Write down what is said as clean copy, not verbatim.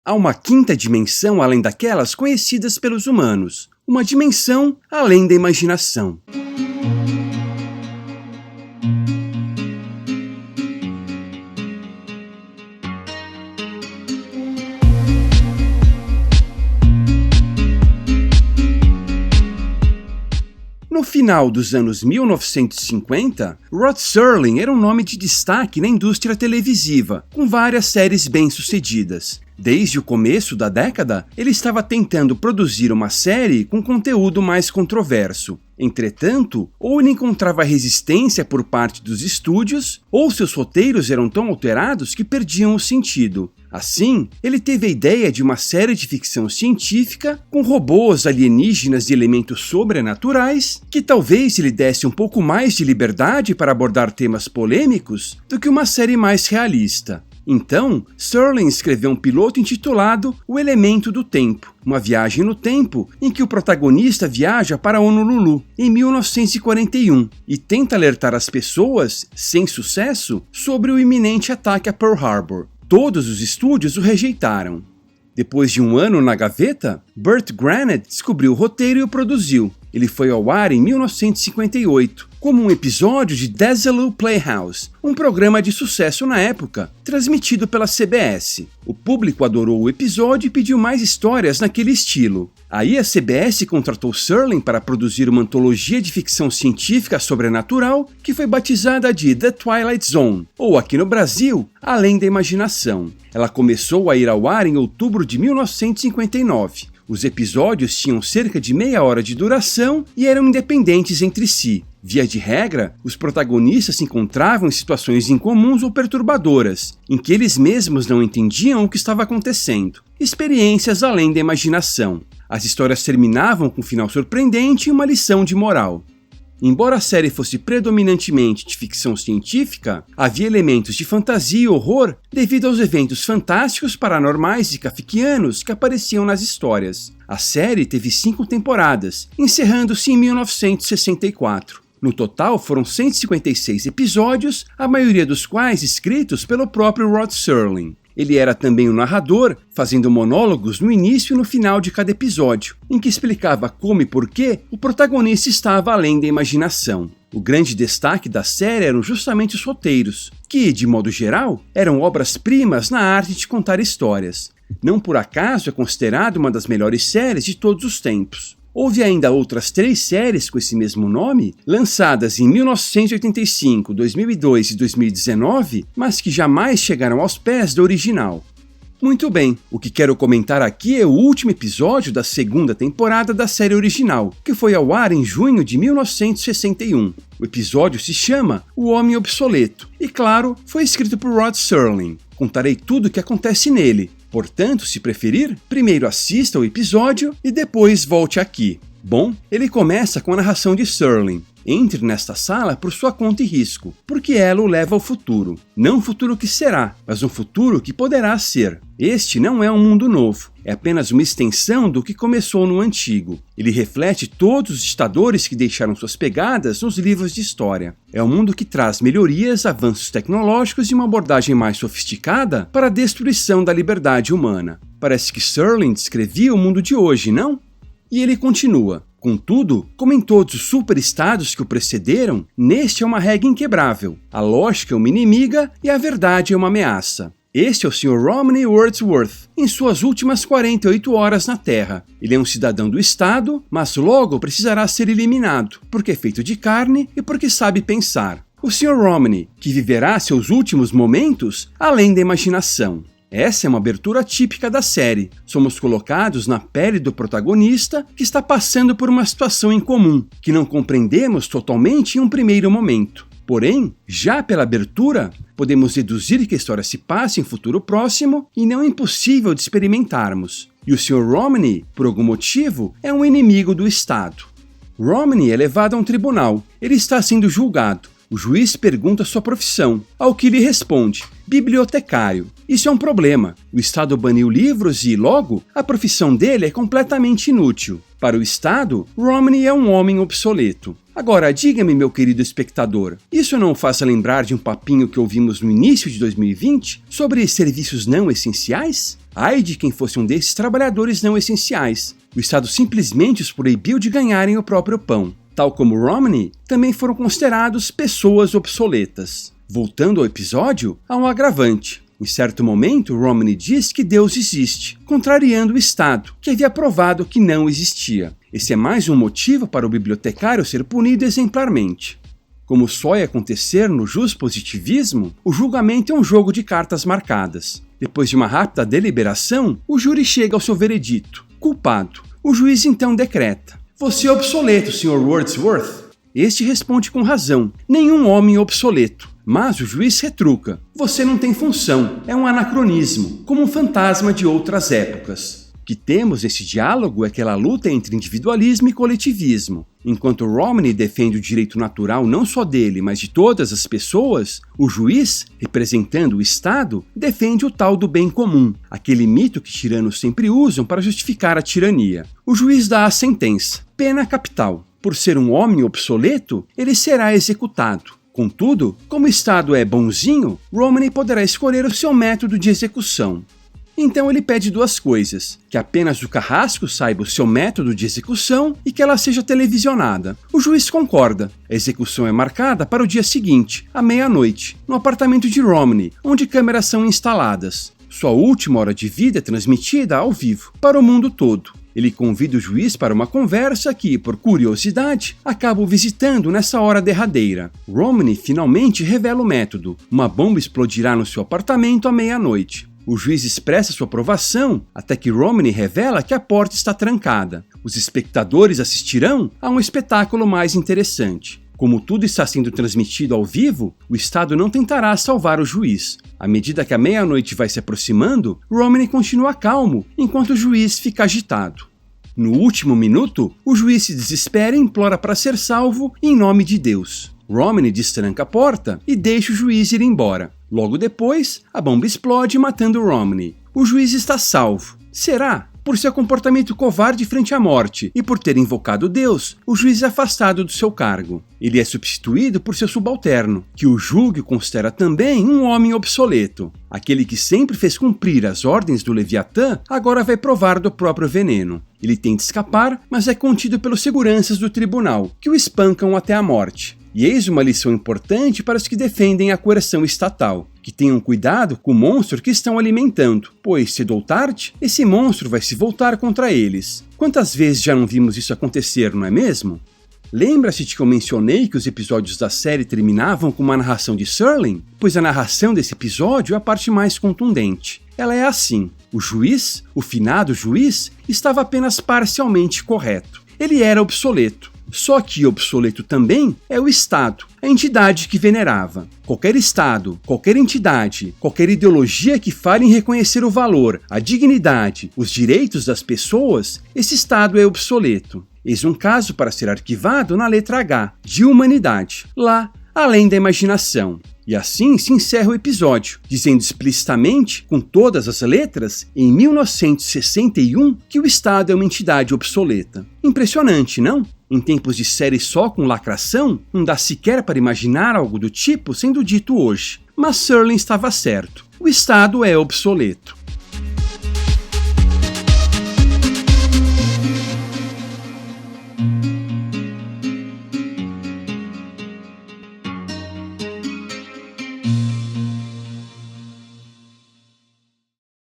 Há uma quinta dimensão além daquelas conhecidas pelos humanos, uma dimensão além da imaginação. No final dos anos 1950, Rod Serling era um nome de destaque na indústria televisiva, com várias séries bem-sucedidas. Desde o começo da década, ele estava tentando produzir uma série com conteúdo mais controverso. Entretanto, ou ele encontrava resistência por parte dos estúdios, ou seus roteiros eram tão alterados que perdiam o sentido. Assim, ele teve a ideia de uma série de ficção científica com robôs, alienígenas e elementos sobrenaturais que talvez lhe desse um pouco mais de liberdade para abordar temas polêmicos do que uma série mais realista. Então, Serling escreveu um piloto intitulado O Elemento do Tempo, uma viagem no tempo em que o protagonista viaja para Honolulu, em 1941, e tenta alertar as pessoas, sem sucesso, sobre o iminente ataque a Pearl Harbor. Todos os estúdios o rejeitaram. Depois de um ano na gaveta, Burt Granett descobriu o roteiro e o produziu. Ele foi ao ar em 1958, como um episódio de Desilu Playhouse, um programa de sucesso na época, transmitido pela CBS. O público adorou o episódio e pediu mais histórias naquele estilo. Aí a CBS contratou Serling para produzir uma antologia de ficção científica sobrenatural que foi batizada de The Twilight Zone, ou aqui no Brasil, Além da Imaginação. Ela começou a ir ao ar em outubro de 1959. Os episódios tinham cerca de meia hora de duração e eram independentes entre si. Via de regra, os protagonistas se encontravam em situações incomuns ou perturbadoras, em que eles mesmos não entendiam o que estava acontecendo. Experiências além da imaginação. As histórias terminavam com um final surpreendente e uma lição de moral. Embora a série fosse predominantemente de ficção científica, havia elementos de fantasia e horror devido aos eventos fantásticos, paranormais e kafkianos que apareciam nas histórias. A série teve 5 temporadas, encerrando-se em 1964. No total, foram 156 episódios, a maioria dos quais escritos pelo próprio Rod Serling. Ele era também o narrador, fazendo monólogos no início e no final de cada episódio, em que explicava como e por que o protagonista estava além da imaginação. O grande destaque da série eram justamente os roteiros, que, de modo geral, eram obras-primas na arte de contar histórias. Não por acaso é considerado uma das melhores séries de todos os tempos. Houve ainda outras 3 séries com esse mesmo nome, lançadas em 1985, 2002 e 2019, mas que jamais chegaram aos pés da original. Muito bem, o que quero comentar aqui é o último episódio da 2ª temporada da série original, que foi ao ar em junho de 1961. O episódio se chama O Homem Obsoleto e, claro, foi escrito por Rod Serling. Contarei tudo o que acontece nele. Portanto, se preferir, primeiro assista ao episódio e depois volte aqui. Bom, ele começa com a narração de Serling. Entre nesta sala por sua conta e risco, porque ela o leva ao futuro. Não um futuro que será, mas um futuro que poderá ser. Este não é um mundo novo, é apenas uma extensão do que começou no antigo. Ele reflete todos os ditadores que deixaram suas pegadas nos livros de história. É um mundo que traz melhorias, avanços tecnológicos e uma abordagem mais sofisticada para a destruição da liberdade humana. Parece que Serling descrevia o mundo de hoje, não? E ele continua. Contudo, como em todos os superestados que o precederam, neste é uma regra inquebrável. A lógica é uma inimiga e a verdade é uma ameaça. Este é o Sr. Romney Wordsworth, em suas últimas 48 horas na Terra. Ele é um cidadão do Estado, mas logo precisará ser eliminado, porque é feito de carne e porque sabe pensar. O Sr. Romney, que viverá seus últimos momentos além da imaginação. Essa é uma abertura típica da série. Somos colocados na pele do protagonista que está passando por uma situação incomum, que não compreendemos totalmente em um primeiro momento. Porém, já pela abertura, podemos deduzir que a história se passa em futuro próximo e não é impossível de experimentarmos. E o Sr. Romney, por algum motivo, é um inimigo do Estado. Romney é levado a um tribunal. Ele está sendo julgado. O juiz pergunta sua profissão, ao que ele responde: bibliotecário. Isso é um problema. O Estado baniu livros e, logo, a profissão dele é completamente inútil. Para o Estado, Romney é um homem obsoleto. Agora, diga-me, meu querido espectador, isso não o faz lembrar de um papinho que ouvimos no início de 2020 sobre serviços não essenciais? Ai de quem fosse um desses trabalhadores não essenciais. O Estado simplesmente os proibiu de ganharem o próprio pão. Tal como Romney, também foram considerados pessoas obsoletas. Voltando ao episódio, há um agravante. Em certo momento, Romney diz que Deus existe, contrariando o Estado, que havia provado que não existia. Esse é mais um motivo para o bibliotecário ser punido exemplarmente. Como só ia acontecer no juspositivismo, o julgamento é um jogo de cartas marcadas. Depois de uma rápida deliberação, o júri chega ao seu veredito: culpado. O juiz então decreta: você é obsoleto, Sr. Wordsworth. Este responde com razão: nenhum homem é obsoleto. Mas o juiz retruca: você não tem função, é um anacronismo, como um fantasma de outras épocas. O que temos nesse diálogo é aquela luta entre individualismo e coletivismo. Enquanto Romney defende o direito natural não só dele, mas de todas as pessoas, o juiz, representando o Estado, defende o tal do bem comum, aquele mito que tiranos sempre usam para justificar a tirania. O juiz dá a sentença: pena capital. Por ser um homem obsoleto, ele será executado. Contudo, como o Estado é bonzinho, Romney poderá escolher o seu método de execução. Então ele pede duas coisas: que apenas o carrasco saiba o seu método de execução e que ela seja televisionada. O juiz concorda. A execução é marcada para o dia seguinte, à meia-noite, no apartamento de Romney, onde câmeras são instaladas. Sua última hora de vida é transmitida ao vivo, para o mundo todo. Ele convida o juiz para uma conversa que, por curiosidade, acaba visitando nessa hora derradeira. Romney finalmente revela o método: uma bomba explodirá no seu apartamento à meia-noite. O juiz expressa sua aprovação até que Romney revela que a porta está trancada. Os espectadores assistirão a um espetáculo mais interessante. Como tudo está sendo transmitido ao vivo, o Estado não tentará salvar o juiz. À medida que a meia-noite vai se aproximando, Romney continua calmo, enquanto o juiz fica agitado. No último minuto, o juiz se desespera e implora para ser salvo em nome de Deus. Romney destranca a porta e deixa o juiz ir embora. Logo depois, a bomba explode, matando Romney. O juiz está salvo. Será? Por seu comportamento covarde frente à morte e por ter invocado Deus, o juiz é afastado do seu cargo. Ele é substituído por seu subalterno, que o julga e considera também um homem obsoleto. Aquele que sempre fez cumprir as ordens do Leviatã, agora vai provar do próprio veneno. Ele tenta escapar, mas é contido pelos seguranças do tribunal, que o espancam até a morte. E eis uma lição importante para os que defendem a coerção estatal: que tenham cuidado com o monstro que estão alimentando, pois, cedo ou tarde, esse monstro vai se voltar contra eles. Quantas vezes já não vimos isso acontecer, não é mesmo? Lembra-se de que eu mencionei que os episódios da série terminavam com uma narração de Serling? Pois a narração desse episódio é a parte mais contundente. Ela é assim: o juiz, o finado juiz, estava apenas parcialmente correto. Ele era obsoleto. Só que obsoleto também é o Estado, a entidade que venerava. Qualquer Estado, qualquer entidade, qualquer ideologia que fale em reconhecer o valor, a dignidade, os direitos das pessoas, esse Estado é obsoleto. Eis um caso para ser arquivado na letra H, de humanidade, lá, além da imaginação. E assim se encerra o episódio, dizendo explicitamente, com todas as letras, em 1961, que o Estado é uma entidade obsoleta. Impressionante, não? Em tempos de série só com lacração, não dá sequer para imaginar algo do tipo sendo dito hoje. Mas Serling estava certo. O Estado é obsoleto.